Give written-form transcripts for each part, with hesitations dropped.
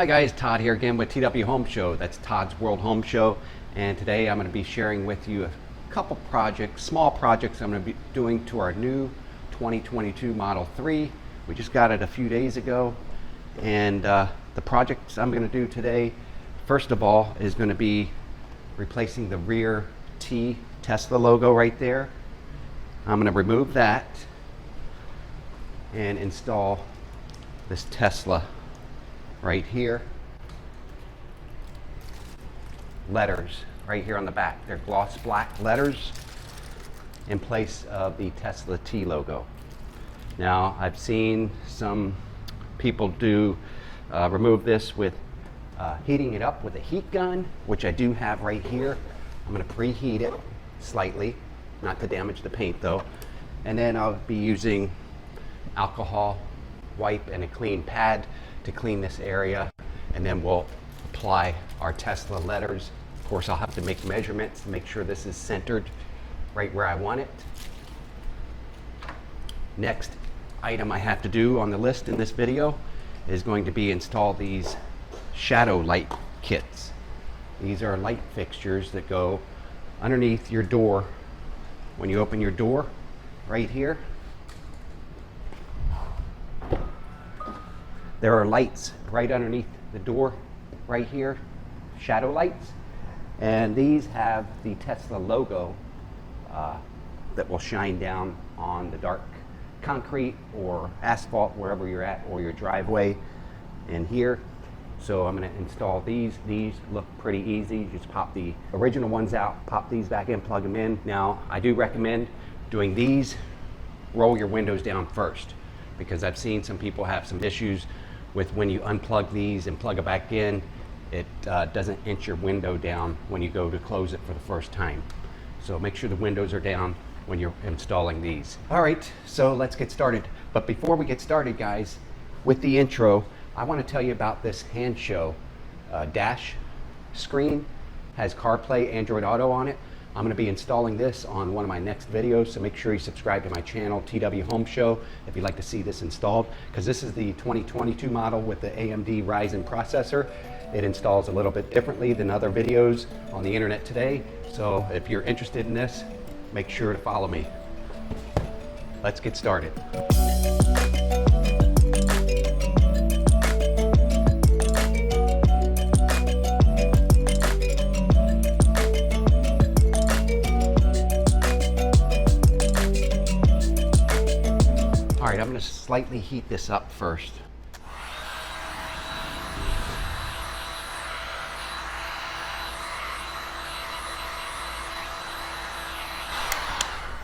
Hi guys, Todd here again with TW Home Show. That's Todd's World Home Show. And today I'm going to be sharing with you a couple projects, small projects I'm going to be doing to our new 2022 Model 3. We just got it a few days ago. And the projects I'm going to do today, first of all, is going to be replacing the rear T Tesla logo right there. I'm going to remove that and install this Tesla right here. Letters right here on the back. They're gloss black letters in place of the Tesla T logo. Now I've seen some people do remove this with heating it up with a heat gun, which I do have right here. I'm going to preheat it slightly, not to damage the paint though. And then I'll be using alcohol wipe and a clean pad to clean this area, and then we'll apply our Tesla letters. Of course, I'll have to make measurements to make sure this is centered right where I want it. Next item I have to do on the list in this video is going to be install these shadow light kits. These are light fixtures that go underneath your door. When you open your door right here, there are lights right underneath the door right here, shadow lights, and these have the Tesla logo that will shine down on the dark concrete or asphalt wherever you're at, or your driveway in here. So I'm going to install these. These look pretty easy. You just pop the original ones out, pop these back in, plug them in. Now I do recommend doing these, roll your windows down first, because I've seen some people have some issues with when you unplug these and plug it back in, it doesn't inch your window down when you go to close it for the first time. So make sure the windows are down when you're installing these. All right, so let's get started. But before we get started, guys, with the intro, I want to tell you about this hand show dash screen. Has CarPlay, Android Auto on it. I'm going to be installing this on one of my next videos, so make sure you subscribe to my channel, TW Home Show, if you'd like to see this installed, because this is the 2022 model with the AMD Ryzen processor. It installs a little bit differently than other videos on the internet today, so if you're interested in this, make sure to follow me. Let's get started. All right, I'm going to slightly heat this up first.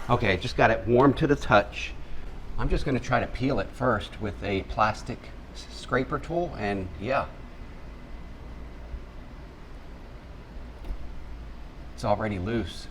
Okay, just got it warm to the touch. I'm just going to try to peel it first with a plastic scraper tool, and yeah, it's already loose.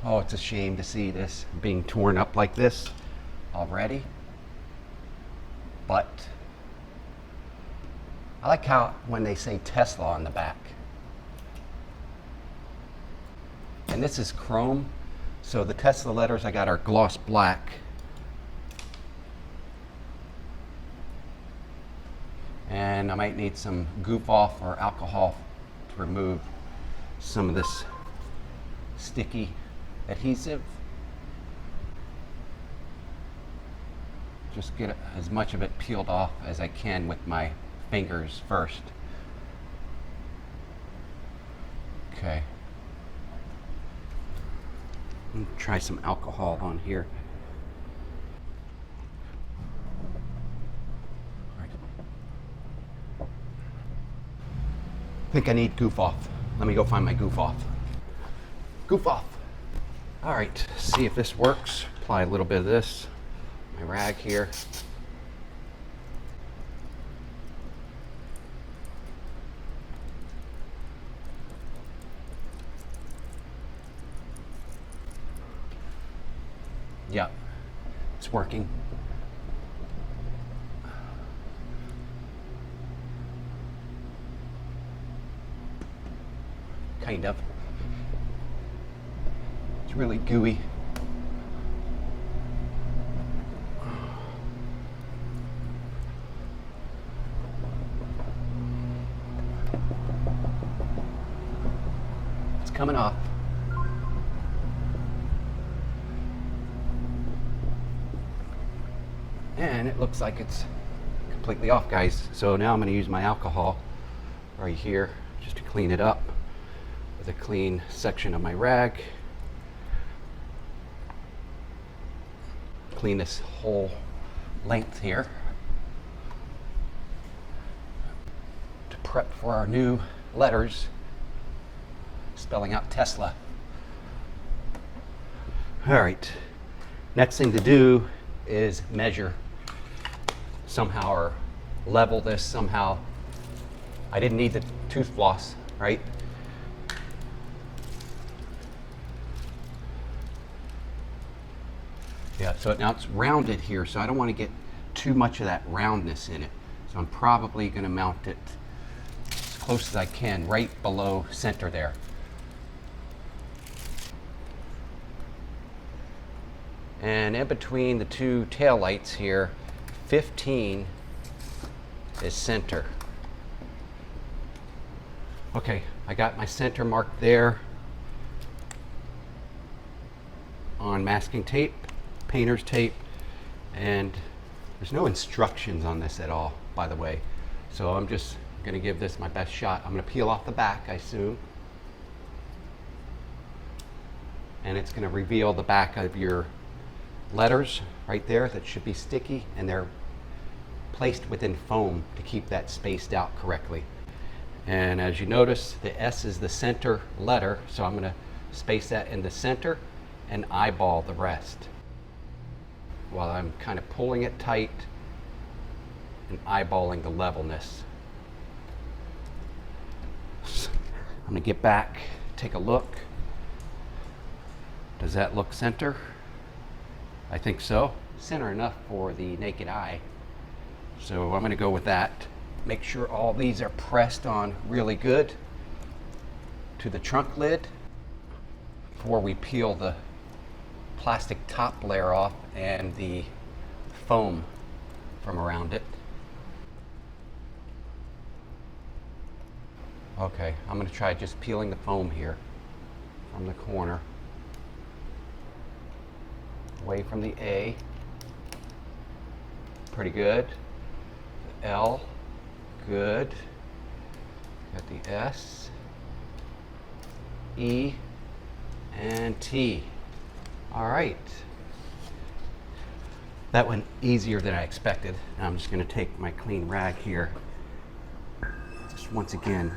Oh, it's a shame to see this being torn up like this already. But I like how when they say Tesla on the back. And this is chrome, so the Tesla letters I got are gloss black. And I might need some goof off or alcohol to remove some of this sticky adhesive. Just get as much of it peeled off as I can with my fingers first. Okay. Let me try some alcohol on here. All right. I think I need goof off. Let me go find my goof off. Goof off. All right, see if this works. Apply a little bit of this, my rag here. Yeah, it's working. kind of. It's really gooey. It's coming off. And it looks like it's completely off, guys. So now I'm going to use my alcohol right here just to clean it up with a clean section of my rag. Clean this whole length here to prep for our new letters spelling out Tesla. All right, next thing to do is measure somehow or level this somehow. I didn't need the tooth floss, right? Yeah, so now it's rounded here, so I don't want to get too much of that roundness in it. So I'm probably going to mount it as close as I can, right below center there. And in between the two tail lights here, 15 is center. Okay, I got my center marked there on masking tape, painter's tape, and there's no instructions on this at all, by the way. So I'm just going to give this my best shot. I'm going to peel off the back, I assume. And it's going to reveal the back of your letters right there that should be sticky, and they're placed within foam to keep that spaced out correctly. And as you notice, the S is the center letter, so I'm going to space that in the center and eyeball the rest while I'm kind of pulling it tight and eyeballing the levelness. I'm going to get back, take a look. Does that look center? I think so. Center enough for the naked eye. So I'm going to go with that. Make sure all these are pressed on really good to the trunk lid before we peel the plastic top layer off and the foam from around it. Okay, I'm going to try just peeling the foam here from the corner away from the A. Pretty good. The L, good. Got the S, E, and T. All right. That went easier than I expected. Now I'm just going to take my clean rag here. Just once again,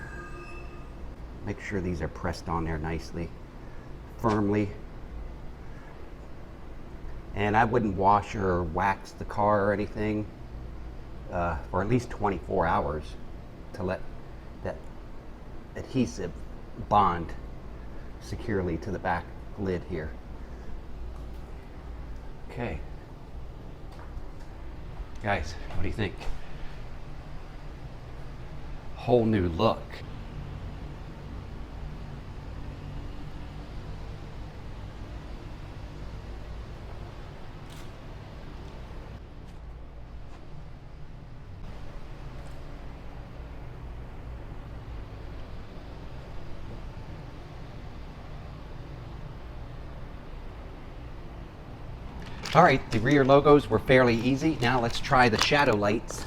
make sure these are pressed on there nicely, firmly. And I wouldn't wash or wax the car or anything for at least 24 hours to let that adhesive bond securely to the back lid here. Okay. Guys, what do you think? Whole new look. All right, the rear logos were fairly easy. Now let's try the shadow lights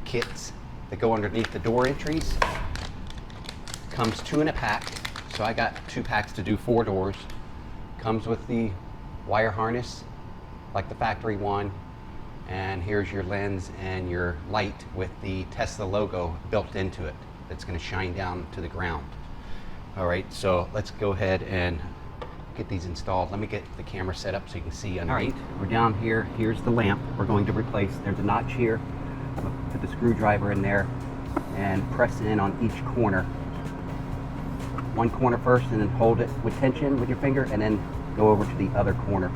kits that go underneath the door entries. Comes 2 in a pack, so I got 2 packs to do 4 doors. Comes with the wire harness, like the factory one, and here's your lens and your light with the Tesla logo built into it that's going to shine down to the ground. All right, so let's go ahead and get these installed. Let me get the camera set up so you can see underneath. All right, we're down here. Here's the lamp we're going to replace. There's a notch here. I'll put the screwdriver in there and press in on each corner. One corner first, and then hold it with tension with your finger, and then go over to the other corner.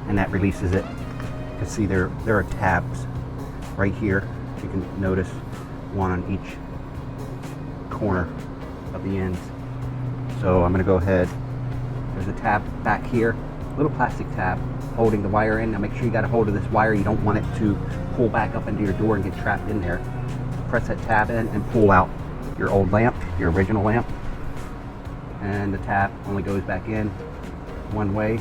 And that releases it. You can see there are tabs right here. You can notice one on each corner of the ends. So I'm going to go ahead. There's a tab back here, little plastic tab holding the wire in. Now make sure you got a hold of this wire. You don't want it to pull back up into your door and get trapped in there. Press that tab in and pull out your old lamp, your original lamp. And the tab only goes back in one way.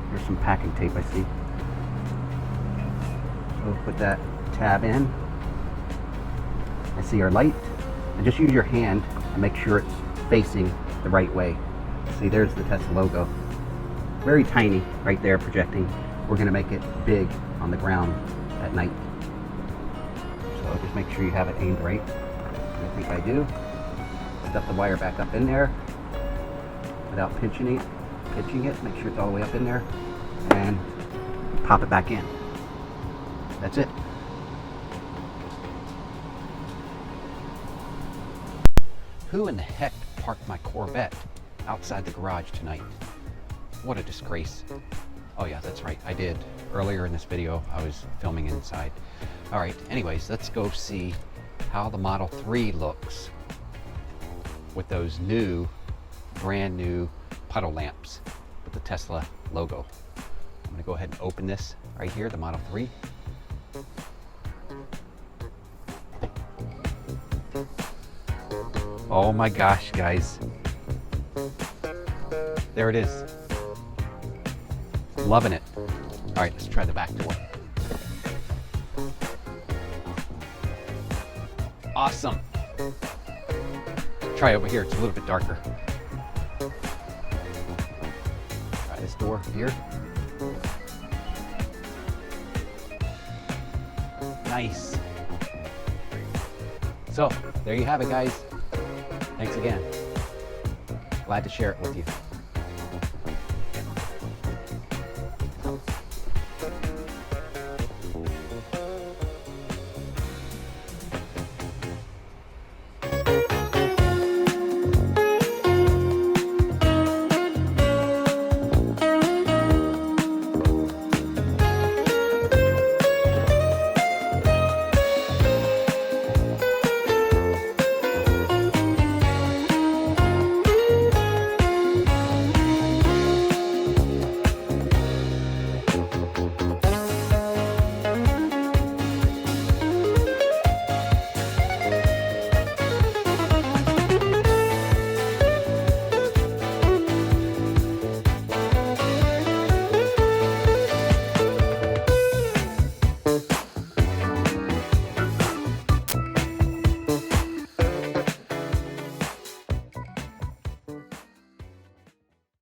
There's some packing tape I see. So put that tab in. I see our light. And just use your hand and make sure it's facing the right way. See, there's the Tesla logo. Very tiny right there projecting. We're going to make it big on the ground at night. So just make sure you have it aimed right. I think I do. Stuff the wire back up in there without pinching it. Make sure it's all the way up in there and pop it back in. That's it. Who in the heck parked my Corvette outside the garage tonight? What a disgrace. Oh yeah, that's right, I did. Earlier in this video, I was filming inside. All right, anyways, let's go see how the Model 3 looks with those brand new puddle lamps with the Tesla logo. I'm gonna go ahead and open this right here, the Model 3. Oh my gosh, guys. There it is. Loving it. All right, let's try the back door. Awesome. Try over here, it's a little bit darker. Try this door here. Nice. So, there you have it, guys. Thanks again. Glad to share it with you.